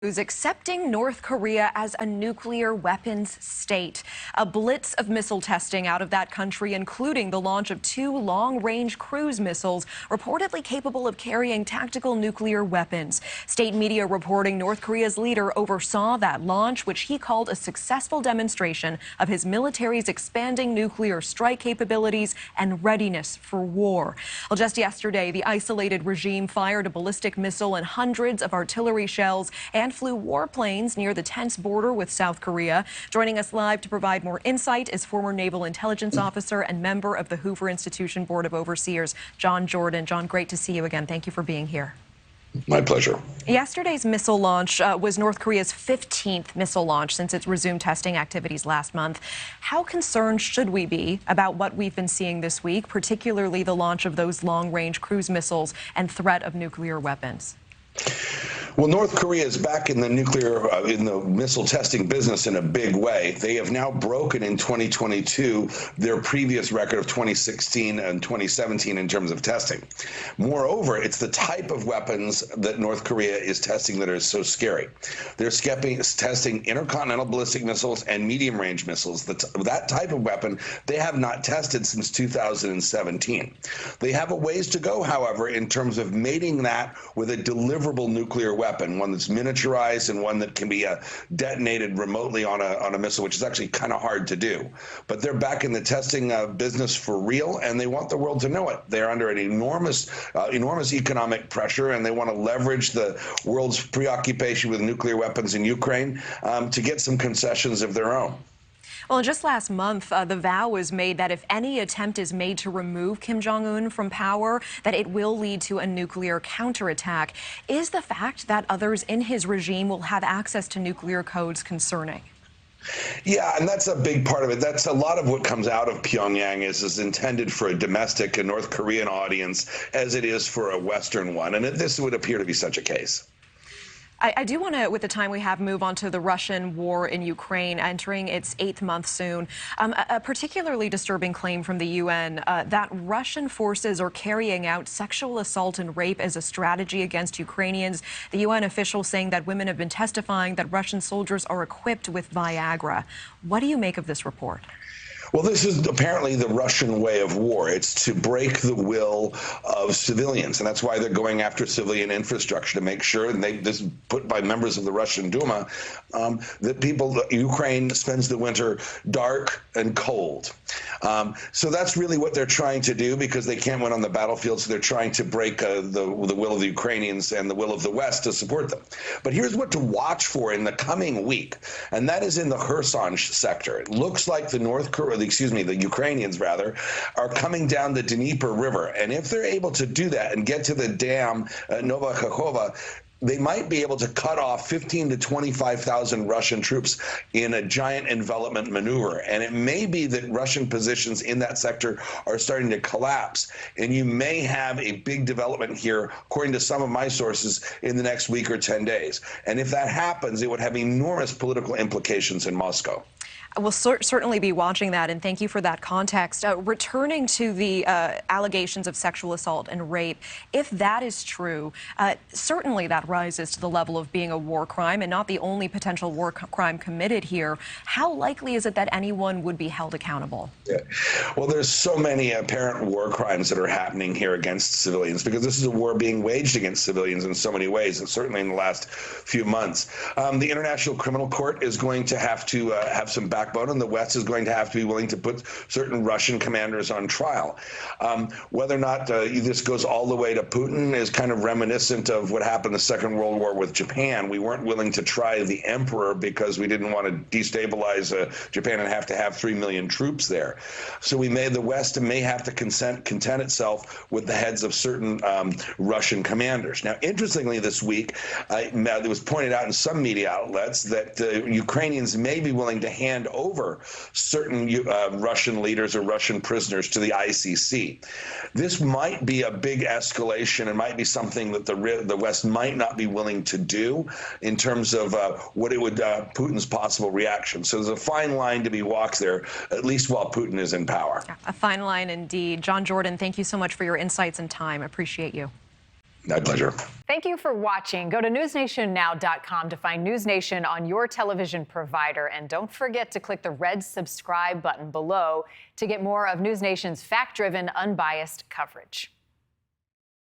Who's accepting North Korea as a nuclear weapons state. A blitz of missile testing out of that country, including the launch of 2 long-range cruise missiles reportedly capable of carrying tactical nuclear weapons. State media reporting North Korea's leader oversaw that launch, which he called a successful demonstration of his military's expanding nuclear strike capabilities and readiness for war. Well, just yesterday, the isolated regime fired a ballistic missile and hundreds of artillery shells and flew warplanes near the tense border with South Korea. Joining us live to provide more insight is former Naval Intelligence Officer and member of the Hoover Institution Board of Overseers, John Jordan. John, great to see you again. Thank you for being here. My pleasure. Yesterday's missile launch was North Korea's 15th missile launch since it resumed testing activities last month. How concerned should we be about what we've been seeing this week, particularly the launch of those long-range cruise missiles and threat of nuclear weapons? Well, North Korea is back in the missile testing business in a big way. They have now broken in 2022 their previous record of 2016 and 2017 in terms of testing. Moreover, it's the type of weapons that North Korea is testing that are so scary. They're testing intercontinental ballistic missiles and medium-range missiles. That type of weapon they have not tested since 2017. They have a ways to go, however, in terms of mating that with a deliverable nuclear weapon, one that's miniaturized and one that can be detonated remotely on a missile, which is actually kind of hard to do. But they're back in the testing business for real, and they want the world to know it. They're under an enormous economic pressure, and they want to leverage the world's preoccupation with nuclear weapons in Ukraine to get some concessions of their own. Well, just last month, the vow was made that if any attempt is made to remove Kim Jong-un from power, that it will lead to a nuclear counterattack. Is the fact that others in his regime will have access to nuclear codes concerning? Yeah, and that's a big part of it. That's a lot of what comes out of Pyongyang is intended for a domestic and North Korean audience as it is for a Western one. And this would appear to be such a case. I do want to, with the time we have, move on to the Russian war in Ukraine, entering its 8th month soon. A particularly disturbing claim from the UN that Russian forces are carrying out sexual assault and rape as a strategy against Ukrainians. The UN official saying that women have been testifying that Russian soldiers are equipped with Viagra. What do you make of this report? Well, this is apparently the Russian way of war. It's to break the will of civilians, and that's why they're going after civilian infrastructure to make sure, and this is put by members of the Russian Duma, that Ukraine spends the winter dark and cold. So that's really what they're trying to do, because they can't win on the battlefield, so they're trying to break the will of the Ukrainians and the will of the West to support them. But here's what to watch for in the coming week, and that is in the Kherson sector. It looks like the Ukrainians rather, are coming down the Dnieper River. And if they're able to do that and get to the dam at Nova Kakhovka, they might be able to cut off 15,000 to 25,000 Russian troops in a giant envelopment maneuver. And it may be that Russian positions in that sector are starting to collapse. And you may have a big development here, according to some of my sources, in the next week or 10 days. And if that happens, it would have enormous political implications in Moscow. We'll certainly be watching that, and thank you for that context. Returning to the allegations of sexual assault and rape, if that is true, certainly that rises to the level of being a war crime and not the only potential war crime committed here. How likely is it that anyone would be held accountable? Yeah. Well, there's so many apparent war crimes that are happening here against civilians, because this is a war being waged against civilians in so many ways, and certainly in the last few months. The International Criminal Court is going to have some backbone, and the West is going to have to be willing to put certain Russian commanders on trial. Whether or not this goes all the way to Putin is kind of reminiscent of what happened in the Second World War with Japan. We weren't willing to try the emperor because we didn't want to destabilize Japan and have to have 3 million troops there. So the West may have to content itself with the heads of certain Russian commanders. Now, interestingly, this week, it was pointed out in some media outlets that Ukrainians may be willing to hand over certain Russian leaders or Russian prisoners to the ICC. This might be a big escalation and might be something that the West might not be willing to do in terms of what it would Putin's possible reaction. So there's a fine line to be walked there, at least while Putin is in power. A fine line indeed. John Jordan, thank you so much for your insights and time. Appreciate you. My pleasure. Thank you for watching. Go to newsnationnow.com to find News Nation on your television provider. And don't forget to click the red subscribe button below to get more of News Nation's fact-driven, unbiased coverage.